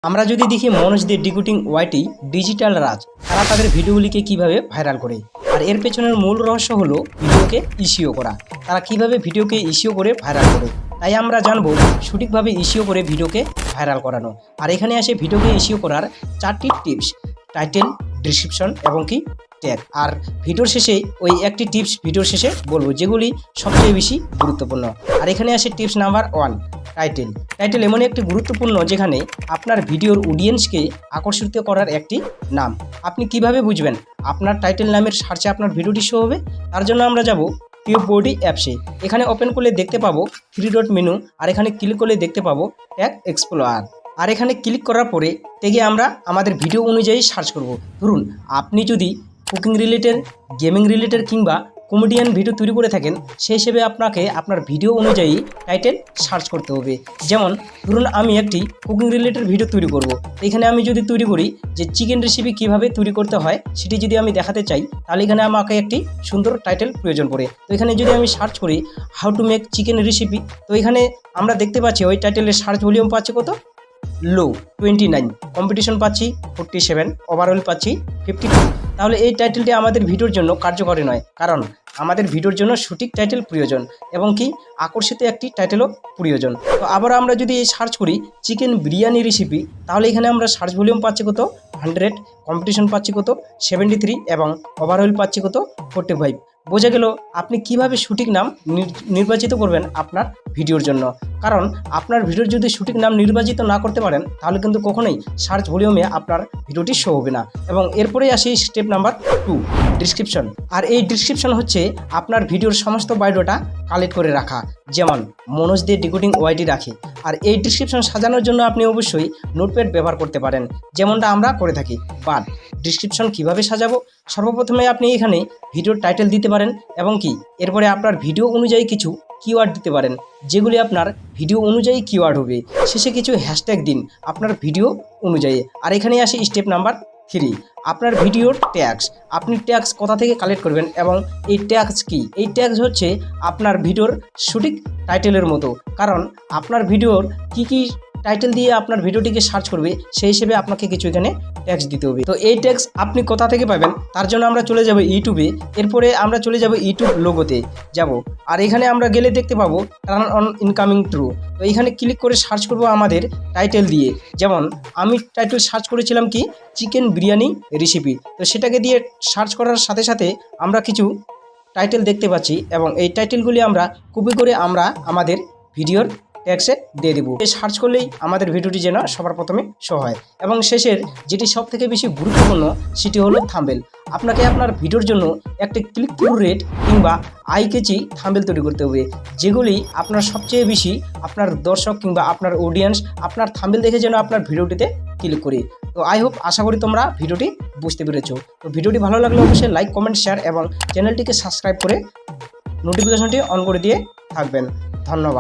আমরা যদি দেখি মনোজদের ডিকোডিং ওয়াইটি ডিজিটাল রাজ, তারা তাদের ভিডিওগুলিকে কিভাবে ভাইরাল করে, আর এর পেছনের মূল রহস্য হলো ভিডিওকে ইসিও করা। তারা কিভাবে ভিডিওকে ইসিও করে ভাইরাল করে, তাই আমরা জানবো সঠিকভাবে ইসিও করে ভিডিওকে ভাইরাল করানো। আর এখানে আসে ভিডিওকে ইসিও করার 4টি টিপস: টাইটেল, ডিসক্রিপশন এবং কি ট্যাগ। আর ভিডিওর শেষে ওই একটি টিপস ভিডিওর শেষে বলবো যেগুলি সবচেয়ে বেশি গুরুত্বপূর্ণ। আর এখানে আসে টিপস নাম্বার 1, টাইটেল। টাইটেল এমন একটি গুরুত্বপূর্ণ যেখানে আপনার ভিডিওর অডিয়েন্সকে আকর্ষিত করার একটি নাম। আপনি কিভাবে বুঝবেন আপনার টাইটেল নামের সার্চে আপনার ভিডিওটি শো হবে? তার জন্য আমরা যাব টিউববোর্ডি অ্যাপসে। এখানে ওপেন করলে দেখতে পাবো 3 ডট মেনু, আর এখানে ক্লিক করলে দেখতে পাবো ট্যাগ এক্সপ্লোরার। আর এখানে ক্লিক করার পরে ট্যাগে আমরা আমাদের ভিডিও অনুযায়ী সার্চ করব। ধরুন আপনি যদি কুকিং রিলেটেড, গেমিং রিলেটেড কিংবা কমেডিয়ান ভিডিও তৈরি করে থাকেন, সেই হিসেবে আপনাকে আপনার ভিডিও অনুযায়ী টাইটেল সার্চ করতে হবে। যেমন ধরুন আমি একটি কুকিং রিলেটেড ভিডিও তৈরি করব। এখানে আমি যদি তৈরি করি যে চিকেন রেসিপি কিভাবে তৈরি করতে হয় সেটি যদি আমি দেখাতে চাই, তাহলে এখানে আমাকে একটি সুন্দর টাইটেল প্রয়োজন পড়ে। তো এখানে যদি আমি সার্চ করি how to make chicken recipe, তো এখানে আমরা দেখতে পাচ্ছি ওই টাইটেলের সার্চ ভলিউম পাচ্ছি কত, লো 29, কম্পিটিশন পাচ্ছি 47, ওভারঅল পাচ্ছি 52। তাহলে এই টাইটেলটি আমাদের ভিডিওর জন্য কার্যকরী নয়, কারণ আমাদের ভিডিওর জন্য সঠিক টাইটেল প্রয়োজন এবং কি আকর্ষিত একটি টাইটেলও প্রয়োজন। তো আবার আমরা যদি সার্চ করি চিকেন বিরিয়ানি রেসিপি, তাহলে এখানে আমরা সার্চ ভলিউম পাচ্ছি কত, 100, কম্পিটিশন পাচ্ছি কত, 73 এবং ওভারঅল পাচ্ছি কত, 45। বোঝা গেল আপনি কিভাবে সঠিক নাম নির্বাচিত করবেন আপনার ভিডিওর জন্য। কারণ আপনার ভিডিওর যদি সঠিক নাম নির্বাচিত না করতে পারেন, তাহলে কিন্তু কখনোই সার্চ ভলিউমে আপনার ভিডিওটি শো হবে না। এবং এরপরেই আসি স্টেপ নাম্বার 2, ডিসক্রিপশন। আর এই ডিসক্রিপশন হচ্ছে আপনার ভিডিওর সমস্ত বায়োডাটা কালেক্ট করে রাখা, যেমন মনোজ দিয়ে ডিকোডিং ওয়াইটি রাখে। আর এই ডিসক্রিপশন সাজানোর জন্য আপনি অবশ্যই নোটপ্যাড ব্যবহার করতে পারেন, যেমনটা আমরা করে থাকি। বাট ডিসক্রিপশন কিভাবে সাজাবো? সর্বপ্রথমে আপনি এখানে ভিডিওর টাইটেল দিতে পারেন এবং কি এরপরে আপনার ভিডিও অনুযায়ী কিছু কিওয়ার্ড দিতে পারেন, যেগুলি আপনার ভিডিও অনুযায়ী কিওয়ার্ড হবে। শেষে কিছু হ্যাশট্যাগ দিন আপনার ভিডিও অনুযায়ী। আর এখানে আসে স্টেপ নাম্বার 3, আপনার ভিডিওর ট্যাগস। আপনি ট্যাগস কোথা থেকে কালেক্ট করবেন এবং এই ট্যাগস কি? এই ট্যাগস হচ্ছে আপনার ভিডিওর সঠিক টাইটেলের মতো, কারণ আপনার ভিডিওর কি টাইটেল দিয়ে আপনার ভিডিওটিকে সার্চ করবে, সেই হিসেবে আপনাকে কিছু এখানে ট্যাগস দিতে হবে। তো এই ট্যাগস আপনি কোথা থেকে পাবেন? তার জন্য আমরা চলে যাব ইউটিউবে। এরপরে আমরা চলে যাব ইউটিউব লোগোতে যাব। আর এখানে আমরা গেলে দেখতে পাবো টার্ন অন ইনকামিং ট্রু। তো এখানে ক্লিক করে সার্চ করব আমাদের টাইটেল দিয়ে। যেমন আমি টাইটেল সার্চ করেছিলাম কি, চিকেন বিরিয়ানি রেসিপি। তো সেটাকে দিয়ে সার্চ করার সাথে সাথে আমরা কিছু টাইটেল দেখতে পাচ্ছি এবং এই টাইটেলগুলি আমরা কপি করে আমরা আমাদের ভিডিওর ট্যাগসে দিয়ে দেবো। সার্চ করলেই আমাদের ভিডিওটি যেন সবার প্রথমে শো হয়। এবং শেষের যেটি সব থেকে বেশি গুরুত্বপূর্ণ সেটি হলো থাম্বনেল। আপনাকে আপনার ভিডিওর জন্য একটা ক্লিক থ্রু রেট কিংবা আই ক্যাচি থাম্বনেল তৈরি করতে হবে, যেগুলি আপনার সবচেয়ে বেশি আপনার দর্শক কিংবা আপনার অডিয়েন্স আপনার থাম্বনেল দেখে যেন আপনার ভিডিওটিতে ক্লিক করে। তো আই হোপ, আশা করি তোমরা ভিডিওটি বুঝতে পেরেছো। তো ভিডিওটি ভালো লাগলে অবশ্যই লাইক, কমেন্ট, শেয়ার এবং চ্যানেলটিকে সাবস্ক্রাইব করে নোটিফিকেশনটি অন করে দিয়ে থাকবেন। ধন্যবাদ।